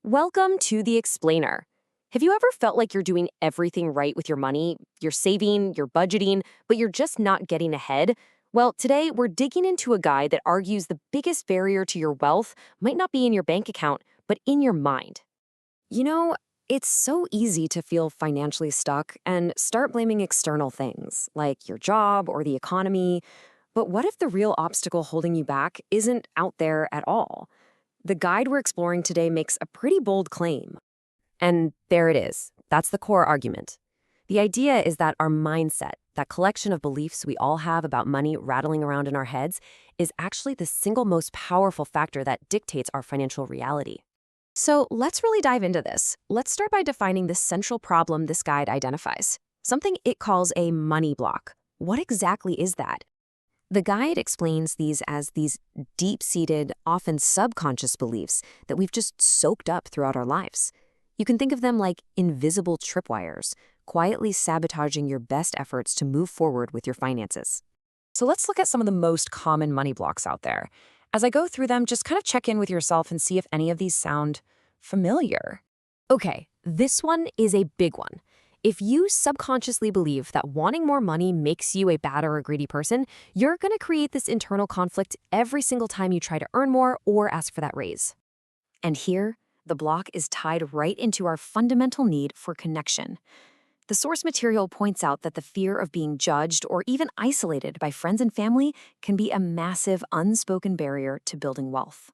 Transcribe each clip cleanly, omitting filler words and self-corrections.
Welcome to The Explainer. Have you ever felt like you're doing everything right with your money? You're saving, you're budgeting, but you're just not getting ahead? Well, today we're digging into a guide that argues the biggest barrier to your wealth might not be in your bank account, but in your mind. You know, it's so easy to feel financially stuck and start blaming external things, like your job or the economy. But what if the real obstacle holding you back isn't out there at all? The guide we're exploring today makes a pretty bold claim. And there it is. That's the core argument. The idea is that our mindset, that collection of beliefs we all have about money rattling around in our heads, is actually the single most powerful factor that dictates our financial reality. So let's really dive into this. Let's start by defining the central problem this guide identifies, something it calls a money block. What exactly is that? The guide explains these as these deep-seated, often subconscious beliefs that we've just soaked up throughout our lives. You can think of them like invisible tripwires, quietly sabotaging your best efforts to move forward with your finances. So let's look at some of the most common money blocks out there. As I go through them, just kind of check in with yourself and see if any of these sound familiar. Okay, this one is a big one. If you subconsciously believe that wanting more money makes you a bad or a greedy person, you're going to create this internal conflict every single time you try to earn more or ask for that raise. And here, the block is tied right into our fundamental need for connection. The source material points out that the fear of being judged or even isolated by friends and family can be a massive unspoken barrier to building wealth.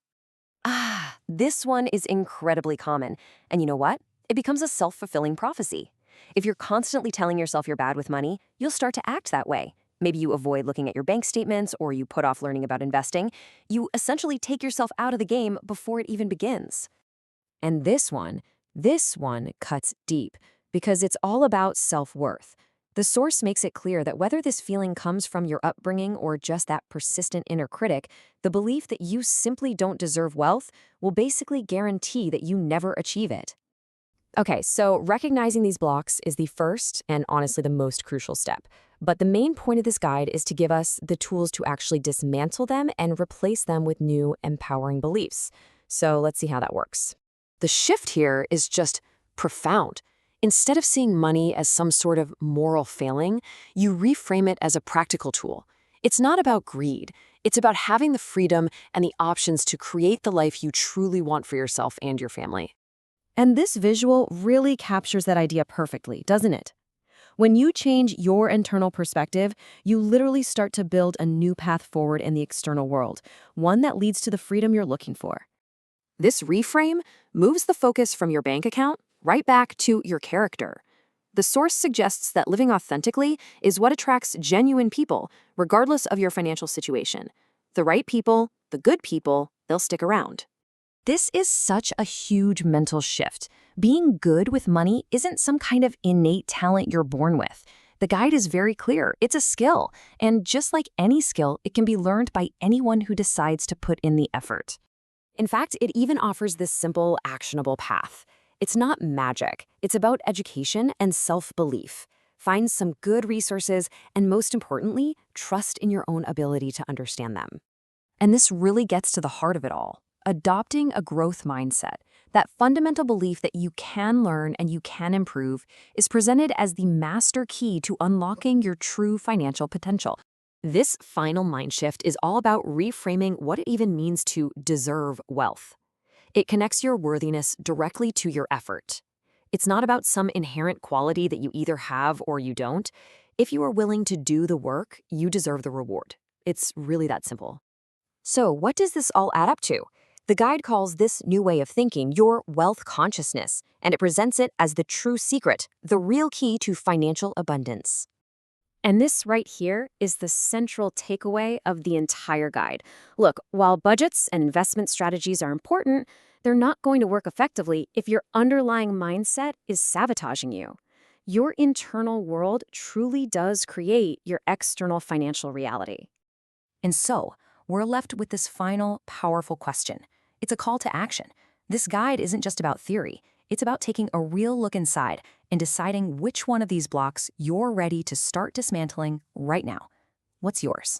This one is incredibly common. And you know what? It becomes a self-fulfilling prophecy. If you're constantly telling yourself you're bad with money, you'll start to act that way. Maybe you avoid looking at your bank statements or you put off learning about investing. You essentially take yourself out of the game before it even begins. And this one cuts deep because it's all about self-worth. The source makes it clear that whether this feeling comes from your upbringing or just that persistent inner critic, the belief that you simply don't deserve wealth will basically guarantee that you never achieve it. Okay, so recognizing these blocks is the first and honestly the most crucial step. But the main point of this guide is to give us the tools to actually dismantle them and replace them with new, empowering beliefs. So let's see how that works. The shift here is just profound. Instead of seeing money as some sort of moral failing, you reframe it as a practical tool. It's not about greed. It's about having the freedom and the options to create the life you truly want for yourself and your family. And this visual really captures that idea perfectly, doesn't it? When you change your internal perspective, you literally start to build a new path forward in the external world, one that leads to the freedom you're looking for. This reframe moves the focus from your bank account right back to your character. The source suggests that living authentically is what attracts genuine people, regardless of your financial situation. The right people, the good people, they'll stick around. This is such a huge mental shift. Being good with money isn't some kind of innate talent you're born with. The guide is very clear. It's a skill. And just like any skill, it can be learned by anyone who decides to put in the effort. In fact, it even offers this simple, actionable path. It's not magic. It's about education and self-belief. Find some good resources and, most importantly, trust in your own ability to understand them. And this really gets to the heart of it all. Adopting a growth mindset, that fundamental belief that you can learn and you can improve, is presented as the master key to unlocking your true financial potential. This final mind shift is all about reframing what it even means to deserve wealth. It connects your worthiness directly to your effort. It's not about some inherent quality that you either have or you don't. If you are willing to do the work, you deserve the reward. It's really that simple. So, what does this all add up to? The guide calls this new way of thinking your wealth consciousness, and it presents it as the true secret, the real key to financial abundance. And this right here is the central takeaway of the entire guide. Look, while budgets and investment strategies are important, they're not going to work effectively if your underlying mindset is sabotaging you. Your internal world truly does create your external financial reality. And so, we're left with this final, powerful question. It's a call to action. This guide isn't just about theory. It's about taking a real look inside and deciding which one of these blocks you're ready to start dismantling right now. What's yours?